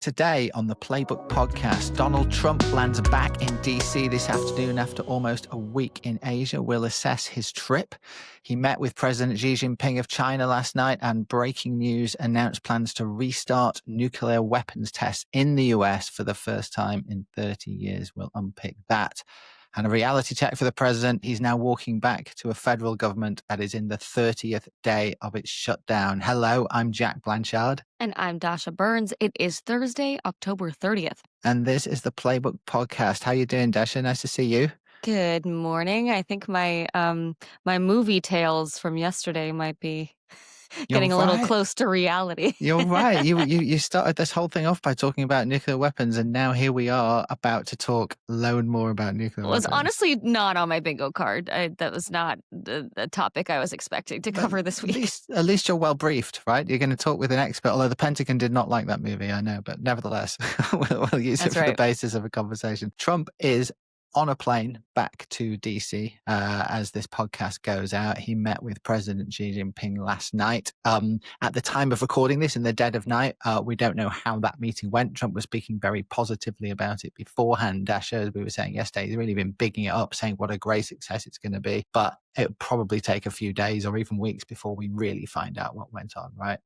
Today on the Playbook Podcast, Donald Trump lands back in DC this afternoon after almost a week in Asia. We'll assess his trip. He met with President Xi Jinping of China last night, and breaking news announced plans to restart nuclear weapons tests in the US for the first time in 30 years. We'll unpick that. And a reality check for the president. He's now walking back to a federal government that is in the 30th day of its shutdown. Hello, I'm Jack Blanchard. And I'm Dasha Burns. It is Thursday, October 30th. And this is the Playbook Podcast. How you doing, Dasha? Nice to see you. Good morning. I think my my movie tales from yesterday might be getting a little close to reality. You're right. You started this whole thing off by talking about nuclear weapons, and now here we are about to talk load more about nuclear weapons. It was honestly not on my bingo card. That was not the topic I was expecting to cover this week. At least you're well briefed, right? You're going to talk with an expert, although the Pentagon did not like that movie, I know, but nevertheless, we'll use it for the basis of a conversation. Trump is on a plane back to DC as this podcast goes out. He met with President Xi Jinping last night. At the time of recording this, in the dead of night, we don't know how that meeting went. Trump was speaking very positively about it beforehand. Dasha, as we were saying yesterday, he's really been bigging it up, saying what a great success it's going to be. But it'll probably take a few days or even weeks before we really find out what went on, right?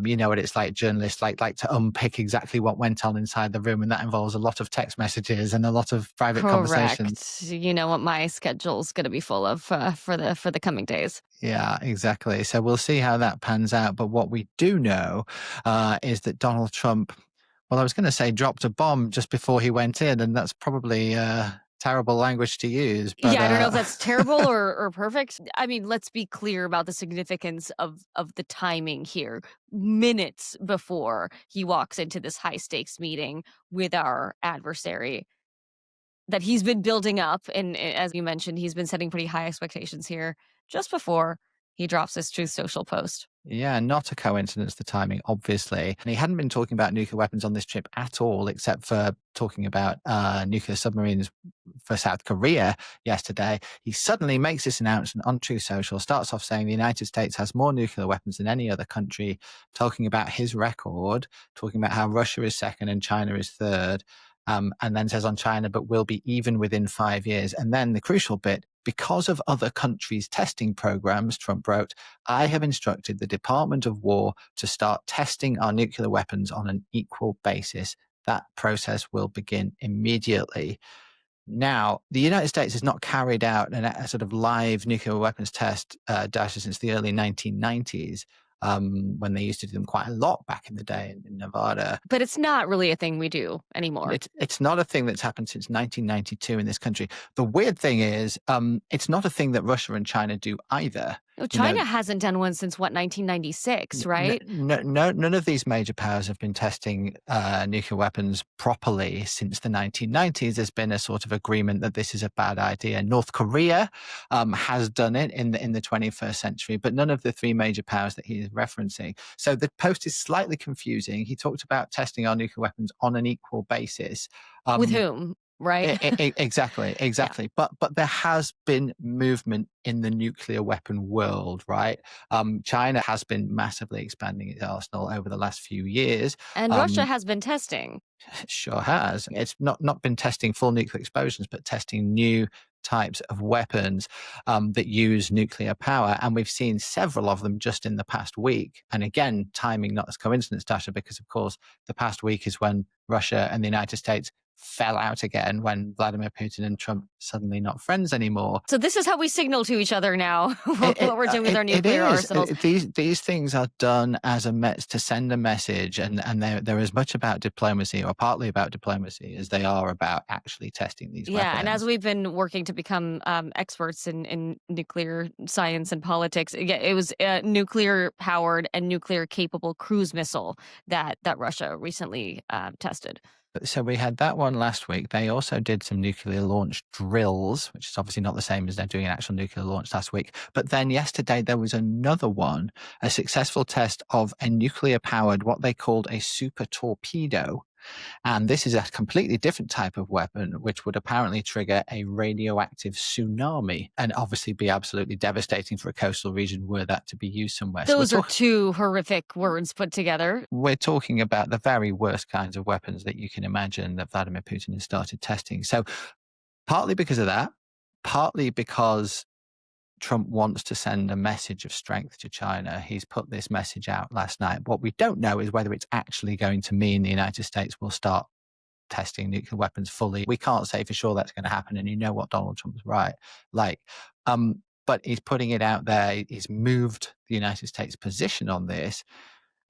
You know what it's like. Journalists like to unpick exactly what went on inside the room, and that involves a lot of text messages and a lot of private conversations. You know what my schedule's going to be full of for the coming days. Yeah, exactly. So we'll see how that pans out. But what we do know is that Donald Trump, well, I was going to say dropped a bomb just before he went in, and that's probably terrible language to use. But, yeah, I don't know if that's terrible or perfect. I mean, let's be clear about the significance of the timing here. Minutes before he walks into this high stakes meeting with our adversary that he's been building up. And as you mentioned, he's been setting pretty high expectations here just before he drops his Truth Social post. Yeah, not a coincidence, the timing, obviously. And he hadn't been talking about nuclear weapons on this trip at all, except for talking about nuclear submarines for South Korea yesterday. He suddenly makes this announcement on Truth Social, starts off saying the United States has more nuclear weapons than any other country, talking about his record, talking about how Russia is second and China is third. And then says on China, but will be even within 5 years. And then the crucial bit, because of other countries' testing programs, Trump wrote, I have instructed the Department of War to start testing our nuclear weapons on an equal basis. That process will begin immediately. Now, the United States has not carried out a sort of live nuclear weapons test, Dasha, since the early 1990s. When they used to do them quite a lot back in the day in Nevada. But it's not really a thing we do anymore. It's not a thing that's happened since 1992 in this country. The weird thing is, it's not a thing that Russia and China do either. Well, China hasn't done one since, 1996, right? None of these major powers have been testing nuclear weapons properly since the 1990s. There's been a sort of agreement that this is a bad idea. North Korea has done it in the 21st century, but none of the three major powers that he is referencing. So the post is slightly confusing. He talked about testing our nuclear weapons on an equal basis. With whom? Right. Exactly. Yeah. But there has been movement in the nuclear weapon world, right? China has been massively expanding its arsenal over the last few years. And Russia has been testing. Sure has. It's not been testing full nuclear explosions, but testing new types of weapons that use nuclear power. And we've seen several of them just in the past week. And again, timing not as coincidence, Dasha, because of course, the past week is when Russia and the United States fell out again, when Vladimir Putin and Trump suddenly not friends anymore. So this is how we signal to each other now what we're doing with our nuclear arsenals. These things are done as to send a message, and they're as much about diplomacy, or partly about diplomacy, as they are about actually testing these weapons. Yeah, and as we've been working to become experts in nuclear science and politics, it was a nuclear-powered and nuclear-capable cruise missile that Russia recently tested. So we had that one last week. They also did some nuclear launch drills, which is obviously not the same as they're doing an actual nuclear launch last week. But then yesterday there was another one, a successful test of a nuclear-powered, what they called a super torpedo. And this is a completely different type of weapon, which would apparently trigger a radioactive tsunami and obviously be absolutely devastating for a coastal region were that to be used somewhere. Those are two horrific words put together. We're talking about the very worst kinds of weapons that you can imagine that Vladimir Putin has started testing. So partly because of that, partly because Trump wants to send a message of strength to China. He's put this message out last night. What we don't know is whether it's actually going to mean the United States will start testing nuclear weapons fully. We can't say for sure that's going to happen. And you know what Donald Trump's like. But he's putting it out there. He's moved the United States' position on this.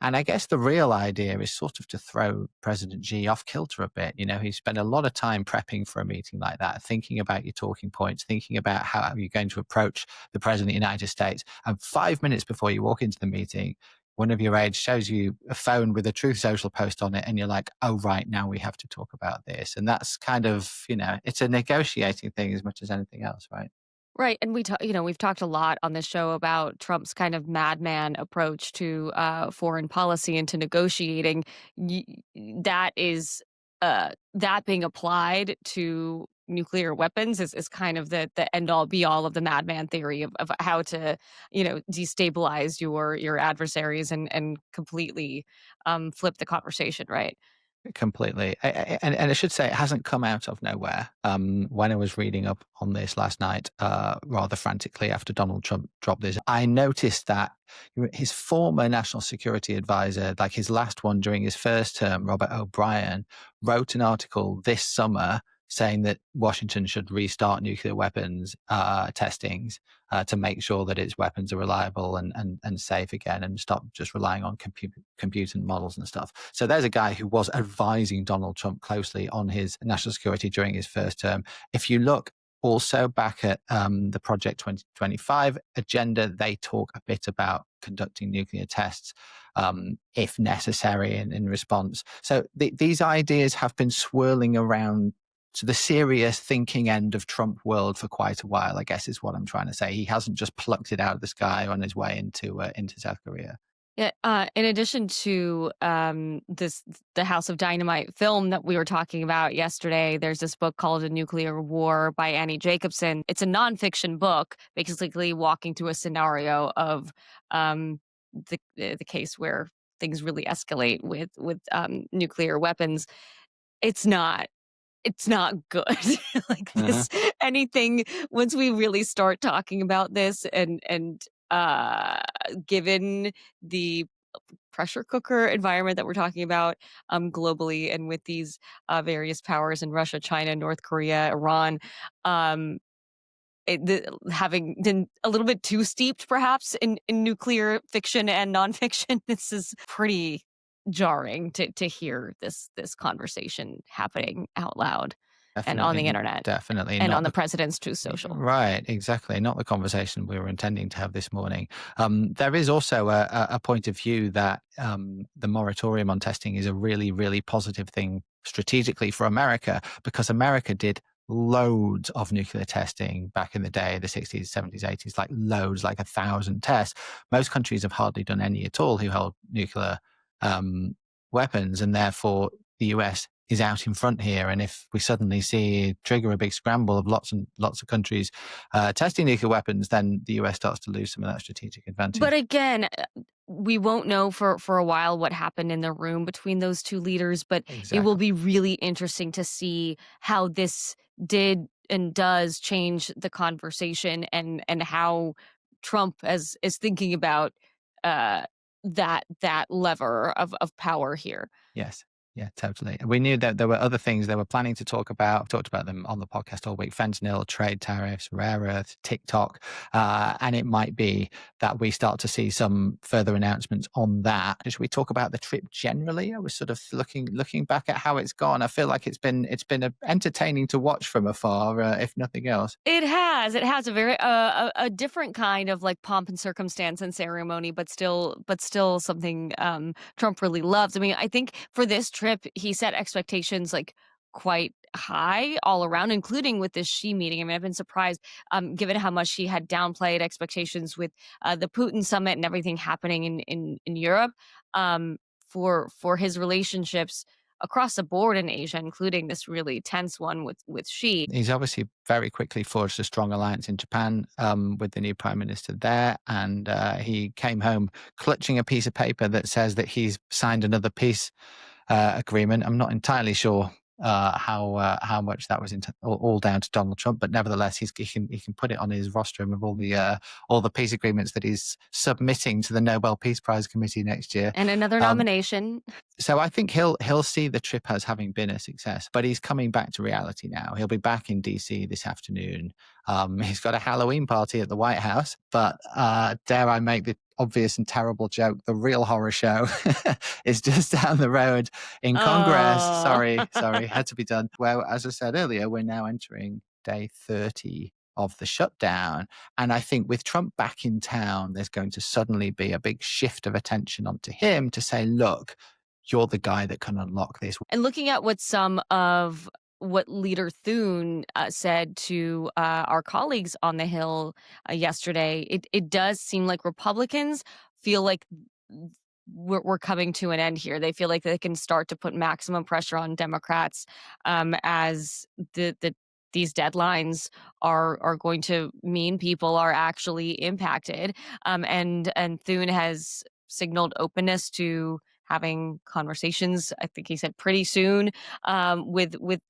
And I guess the real idea is sort of to throw President Xi off kilter a bit. You know, he spent a lot of time prepping for a meeting like that, thinking about your talking points, thinking about how you're going to approach the President of the United States. And 5 minutes before you walk into the meeting, one of your aides shows you a phone with a Truth Social post on it. And you're like, oh, right, now we have to talk about this. And that's kind of, you know, it's a negotiating thing as much as anything else, right? Right, and we've talked a lot on this show about Trump's kind of madman approach to foreign policy and to negotiating. Y- that is that being applied to nuclear weapons is kind of the end all be all of the madman theory of how to destabilize your adversaries and completely flip the conversation, right? Completely. And I should say it hasn't come out of nowhere. When I was reading up on this last night, rather frantically after Donald Trump dropped this, I noticed that his former national security advisor, like his last one during his first term, Robert O'Brien, wrote an article this summer saying that Washington should restart nuclear weapons testings to make sure that its weapons are reliable and safe again and stop just relying on computer models and stuff. So there's a guy who was advising Donald Trump closely on his national security during his first term. If you look also back at the Project 2025 agenda, they talk a bit about conducting nuclear tests if necessary in response. So these ideas have been swirling around to the serious thinking end of Trump world for quite a while, I guess is what I'm trying to say. He hasn't just plucked it out of the sky on his way into South Korea. Yeah. In addition to the House of Dynamite film that we were talking about yesterday, there's this book called A Nuclear War by Annie Jacobson. It's a nonfiction book, basically walking through a scenario of the case where things really escalate with nuclear weapons. It's not good. Like this, anything once we really start talking about this and given the pressure cooker environment that we're talking about globally and with these various powers in Russia, China, North Korea, Iran, having been a little bit too steeped perhaps in nuclear fiction and nonfiction, this is pretty jarring to hear this conversation happening out loud. And on the internet. Definitely. And on the president's Truth Social. Right, exactly. Not the conversation we were intending to have this morning. There is also a point of view that the moratorium on testing is a really, really positive thing strategically for America, because America did loads of nuclear testing back in the day, the 60s, 70s, 80s, like loads, like 1,000 tests. Most countries have hardly done any at all who hold nuclear weapons, and therefore the US is out in front here. And if we suddenly trigger a big scramble of lots and lots of countries testing nuclear weapons, then the US starts to lose some of that strategic advantage. But again, we won't know for a while what happened in the room between those two leaders, but It will be really interesting to see how this did and does change the conversation and how Trump is thinking about that lever of power here. Yes. Yeah, totally. We knew that there were other things they were planning to talk about. Talked about them on the podcast all week: fentanyl, trade tariffs, rare earth, TikTok. And it might be that we start to see some further announcements on that. Should we talk about the trip generally? I was sort of looking back at how it's gone. I feel like it's been entertaining to watch from afar, if nothing else. It has a very a different kind of like pomp and circumstance and ceremony, but still something Trump really loves. I mean, I think for this trip, he set expectations like quite high all around, including with this Xi meeting. I mean, I've been surprised, given how much he had downplayed expectations with the Putin summit and everything happening in Europe, for his relationships across the board in Asia, including this really tense one with Xi. He's obviously very quickly forged a strong alliance in Japan with the new prime minister there. And he came home clutching a piece of paper that says that he's signed another peace agreement. I'm not entirely sure how much that was all down to Donald Trump, but nevertheless, he can put it on his rostrum of all the peace agreements that he's submitting to the Nobel Peace Prize Committee next year. And another nomination. So I think he'll see the trip as having been a success, but he's coming back to reality now. He'll be back in DC this afternoon. He's got a Halloween party at the White House, but dare I make the obvious and terrible joke, the real horror show is just down the road in Congress. Oh. Sorry, had to be done. Well, as I said earlier, we're now entering day 30 of the shutdown. And I think with Trump back in town, there's going to suddenly be a big shift of attention onto him to say, look, you're the guy that can unlock this. And looking at what Leader Thune said to our colleagues on the Hill yesterday, it does seem like Republicans feel like we're coming to an end here. They feel like they can start to put maximum pressure on Democrats as these deadlines are going to mean people are actually impacted. And Thune has signaled openness to having conversations, I think he said pretty soon, with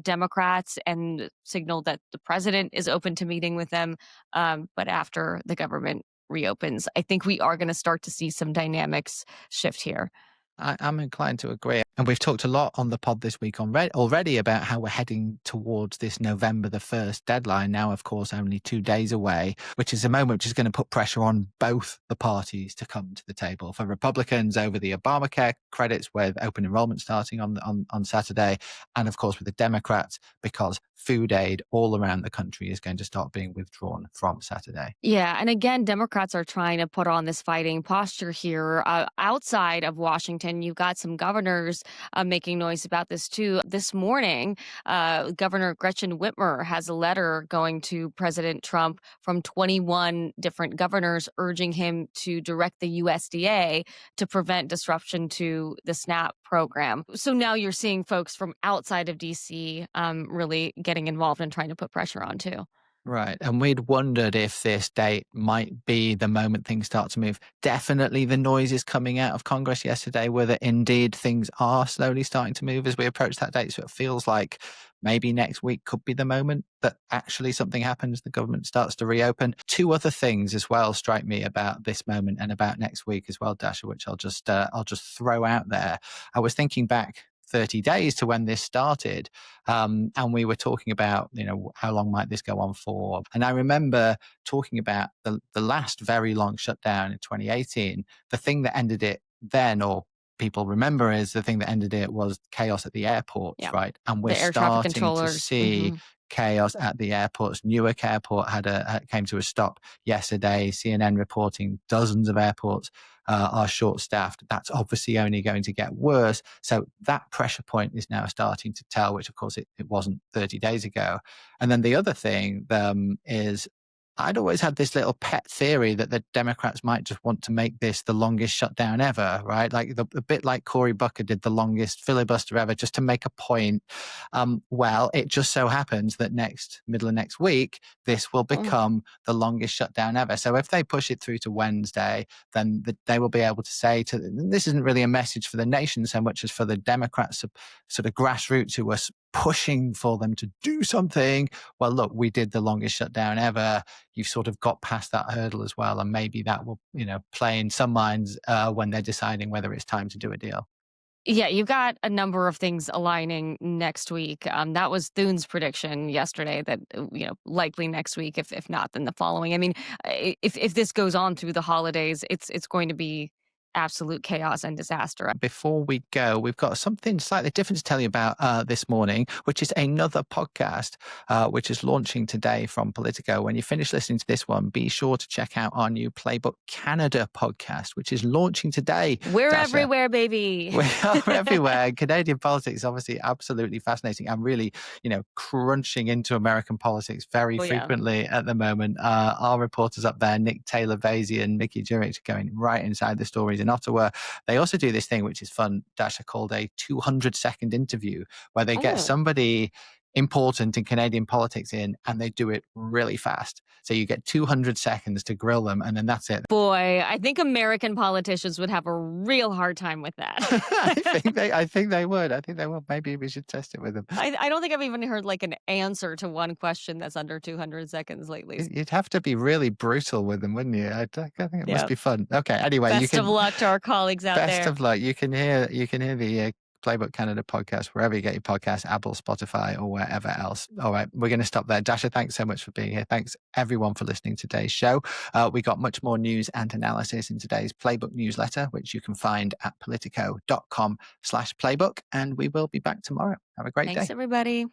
Democrats, and signaled that the president is open to meeting with them. But after the government reopens, I think we are going to start to see some dynamics shift here. I'm inclined to agree. And we've talked a lot on the pod this week already about how we're heading towards this November the 1st deadline. Now, of course, only 2 days away, which is a moment which is going to put pressure on both the parties to come to the table. For Republicans, over the Obamacare credits with open enrollment starting on Saturday. And of course, with the Democrats, because food aid all around the country is going to start being withdrawn from Saturday. Yeah. And again, Democrats are trying to put on this fighting posture here. Outside of Washington, you've got some governors making noise about this too. This morning, Governor Gretchen Whitmer has a letter going to President Trump from 21 different governors urging him to direct the USDA to prevent disruption to the SNAP program. So now you're seeing folks from outside of DC really getting involved and trying to put pressure on too. Right. And we'd wondered if this date might be the moment things start to move. Definitely the noises coming out of Congress yesterday were that indeed things are slowly starting to move as we approach that date. So it feels like maybe next week could be the moment that actually something happens. The government starts to reopen. 2 other things as well strike me about this moment and about next week as well, Dasha, which I'll just throw out there. I was thinking back 30 days to when this started. And we were talking about, how long might this go on for? And I remember talking about the last very long shutdown in 2018. The thing that ended it then, or people remember, is the thing that ended it was chaos at the airports, right? And we're starting to see chaos at the airports. Newark Airport came to a stop yesterday. CNN reporting dozens of airports are short-staffed. That's obviously only going to get worse. So that pressure point is now starting to tell, which of course it wasn't 30 days ago. And then the other thing is I'd always had this little pet theory that the Democrats might just want to make this the longest shutdown ever, right? Like a bit like Cory Booker did the longest filibuster ever, just to make a point. Well, it just so happens that middle of next week, this will become the longest shutdown ever. So if they push it through to Wednesday, then they will be able to say this isn't really a message for the nation so much as for the Democrats, sort of grassroots who are pushing for them to do something. Well, look, we did the longest shutdown ever. You've sort of got past that hurdle as well. And maybe that will, play in some minds when they're deciding whether it's time to do a deal. Yeah, you've got a number of things aligning next week. That was Thune's prediction yesterday that, likely next week, if not, then the following. I mean, if this goes on through the holidays, it's going to be absolute chaos and disaster. Before we go, we've got something slightly different to tell you about this morning, which is another podcast, which is launching today from Politico. When you finish listening to this one, be sure to check out our new Playbook Canada podcast, which is launching today. We're everywhere, baby. We are everywhere. Canadian politics is obviously absolutely fascinating. I'm really, crunching into American politics very frequently at the moment. Our reporters up there, Nick Taylor-Vasey and Mickey Jurek, are going right inside the stories in Ottawa. They also do this thing, which is fun, Dasha, called a 200-second interview, where they get somebody important in Canadian politics in, and they do it really fast. So you get 200 seconds to grill them, and then that's it. Boy, I think American politicians would have a real hard time with that. I think they would. Maybe we should test it with them. I don't think I've even heard like an answer to one question that's under 200 seconds lately. You'd have to be really brutal with them, wouldn't you? I think it must be fun. Okay, anyway. Best of luck to our colleagues out there. Best of luck. You can hear the Playbook Canada podcast wherever you get your podcasts, Apple, Spotify, or wherever else. All right, we're going to stop there. Dasha, thanks so much for being here. Thanks everyone for listening to today's show. We got much more news and analysis in today's Playbook newsletter, which you can find at politico.com/playbook. And we will be back tomorrow. Have a great day. Thanks, everybody.